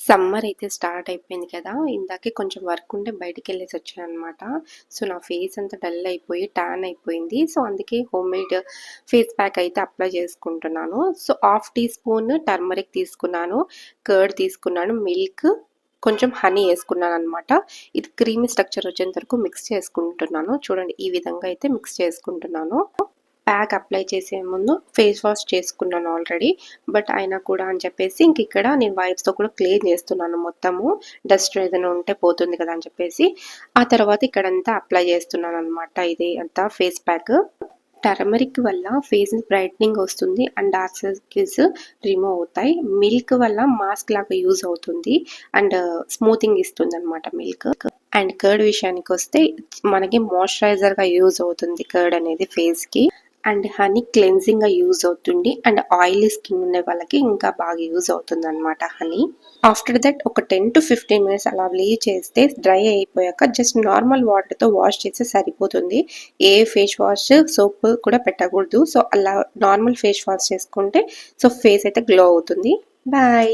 Summer అయితే start అయిపోయింది కదా! ఇందాకే కొంచెం వర్క్ ఉంటే బయటికెళ్ళేసి వచ్చాననమాట. సో, నా ఫేస్ అంతా డల్ అయిపోయి, టాన్ అయిపోయింది. సో, అందుకే హోమ్‌మేడ్ ఫేస్ ప్యాక్ అయితే అప్లై చేసుకుంటున్నాను. So, half tea spoon turmeric తీసుకున్నాను, కర్డ్ తీసుకున్నాను, మిల్క్, కొంచెం హనీ యేసుకున్నాననమాట. ఇది క్రీమీ స్ట్రక్చర్ వచ్చేంత వరకు మిక్స్ చేసుకుంటున్నాను. చూడండి ఈ విధంగా అయితే మిక్స్ చేసుకుంటున్నాను. ప్యాక్ అప్లై చేసే ముందు ఫేస్ వాష్ చేసుకున్నాను ఆల్రెడీ. బట్ అయినా కూడా అని చెప్పేసి ఇక్కడ నేను వైప్స్‌తో కూడా క్లీన్ చేస్తున్నాను మొత్తము. డస్ట్ ఏదైనా ఉంటే పోతుంది కదా అని చెప్పేసి. ఆ తర్వాత ఇక్కడంతా అప్లై చేస్తున్నాననమాట. ఇది అంతా ఫేస్ ప్యాక్. టర్మరిక్ వల్ల ఫేస్ బ్రైట్నింగ్ వస్తుంది అండ్ డార్క్ సర్కిల్స్ రిమూవ్ అవుతాయి. మిల్క్ వల్ల మాస్క్ లాగా యూజ్ అవుతుంది అండ్ స్మూతింగ్ ఇస్తుంది అనమాట మిల్క్. అండ్ కర్డ్ విషయానికి వస్తే మనకి మాయిశ్చరైజర్గా యూజ్ అవుతుంది కర్డ్ అనేది ఫేస్కి. అండ్ హనీ క్లెన్జింగ్గా యూజ్ అవుతుంది అండ్ ఆయిలీ స్కిన్ ఉండే వాళ్ళకి ఇంకా బాగా యూజ్ అవుతుంది అనమాట హనీ. ఆఫ్టర్ దట్ ఒక 10 to 15 మినిట్స్ అలా లీవ్ చేస్తే డ్రై అయిపోయాక జస్ట్ నార్మల్ వాటర్తో వాష్ చేస్తే సరిపోతుంది. ఏ ఫేస్ వాష్ సోప్ కూడా పెట్టకూడదు. సో అలా నార్మల్ ఫేస్ వాష్ చేసుకుంటే సో ఫేస్ అయితే గ్లో అవుతుంది. బాయ్.